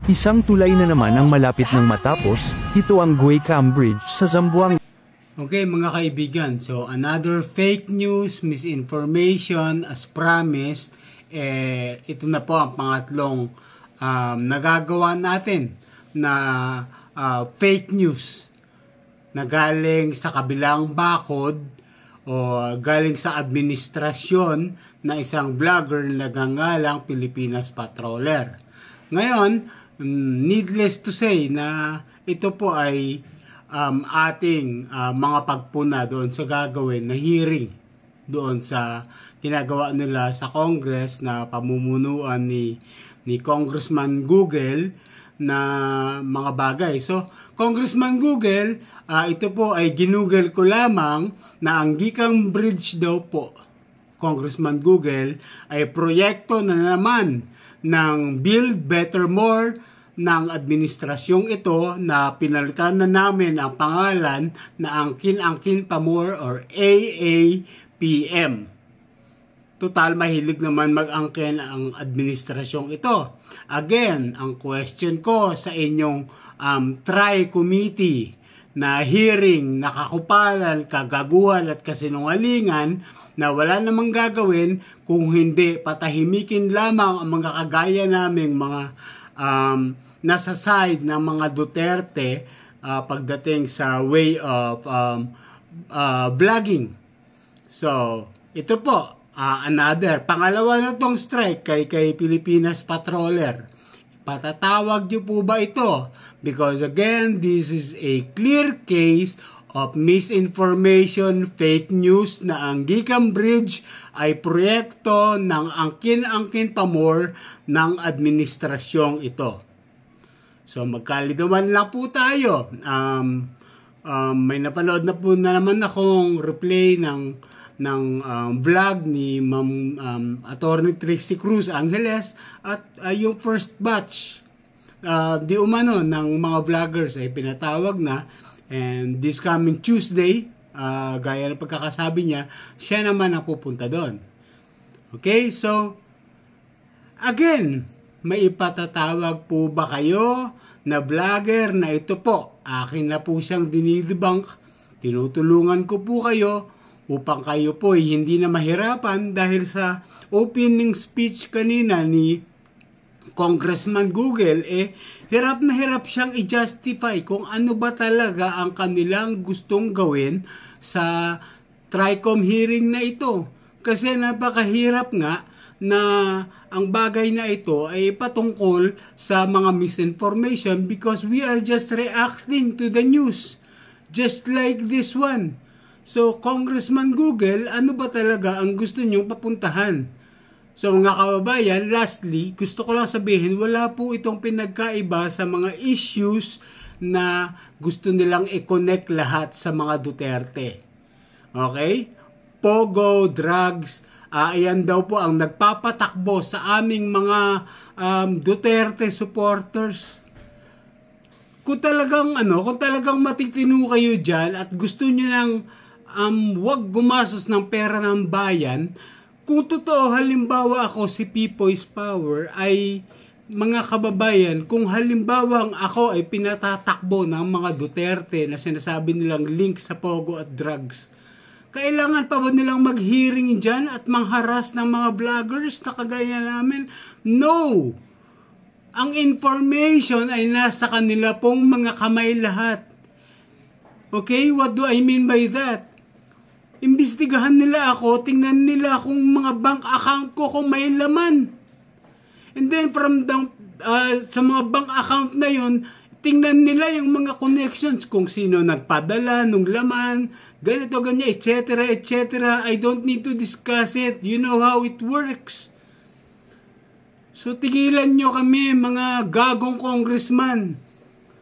Isang tulay na naman ang malapit ng matapos, ito ang Guaycam Bridge sa Zamboanga. Okay mga kaibigan, so another fake news, misinformation as promised, ito na po ang pangatlong nagagawa natin na fake news na galing sa kabilang bakod o galing sa administrasyon na isang vlogger na nagngangalang Pilipinas Patroller. Ngayon, needless to say na ito po ay ating mga pagpuna doon sa gagawin na hearing doon sa ginagawa nila sa Congress na pamumunuan ni Congressman Google na mga bagay. So, Congressman Google, ito po ay ginugel ko lamang na ang Gicam Bridge daw po, Congressman Google, ay proyekto na naman ng Build Better More ng administrasyong ito na pinalitan na namin ang pangalan na Angkin Pa More or AAPM. Total, mahilig naman mag-angkin ang administrasyong ito. Again, ang question ko sa inyong tri-committee na hearing, nakakupalan, kagaguhan at kasinungalingan na wala namang gagawin kung hindi patahimikin lamang ang mga kagaya naming mga nasa side ng mga Duterte pagdating sa way of vlogging. So, ito po, another, pangalawa na tong strike kay Pilipinas Patroller. Patatawag niyo po ba ito? Because again, this is a clear case of misinformation, fake news na ang Gicam Bridge ay proyekto ng Angkin Pa More ng administrasyong ito. So magkaliduman lang po tayo. May napanood na po na naman akong replay ng vlog ni Ma'am Attorney Trixie Cruz Angeles at yung first batch di umano ng mga vloggers ay pinatawag na. And this coming Tuesday, gaya ng pagkakasabi niya, siya naman ang pupunta doon. Okay, so, again, may ipatatawag po ba kayo na vlogger na ito po? Akin na po siyang dinidebunk. Tinutulungan ko po kayo upang kayo po ay hindi na mahirapan dahil sa opening speech kanina ni Congressman Google, hirap na hirap siyang i-justify kung ano ba talaga ang kanilang gustong gawin sa TRICOM hearing na ito. Kasi napakahirap nga na ang bagay na ito ay patungkol sa mga misinformation because we are just reacting to the news. Just like this one. So, Congressman Google, ano ba talaga ang gusto niyong papuntahan? So mga kababayan, lastly, gusto ko lang sabihin, wala po itong pinagkaiba sa mga issues na gusto nilang i-connect lahat sa mga Duterte. Okay? Pogo, drugs, ayan daw po ang nagpapatakbo sa aming mga Duterte supporters. Kung talagang matitino kayo dyan at gusto nyo nang wag gumasos ng pera ng bayan, kung totoo, halimbawa ako si Pipoy's Power ay mga kababayan, kung halimbawa ako ay pinatatakbo ng mga Duterte na sinasabi nilang link sa Pogo at drugs, kailangan pa ba nilang mag-hearing dyan at mangharas ng mga vloggers na kagaya namin? No! Ang information ay nasa kanila pong mga kamay lahat. Okay? What do I mean by that? Imbestigahan nila ako, tingnan nila kung mga bank account ko kung may laman. And then sa mga bank account na yun, tingnan nila yung mga connections, kung sino nagpadala nung laman, ganito, ganyan, etc., etc. I don't need to discuss it. You know how it works. So tigilan nyo kami, mga gagong congressman.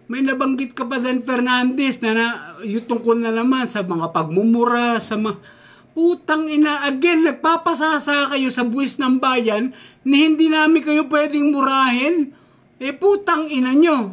May nabanggit ka pa Dan Fernandez na yung tungkol na naman sa mga pagmumura, sa mga putang ina. Again, nagpapasasa kayo sa buwis ng bayan na hindi namin kayo pwedeng murahin. Putang ina nyo.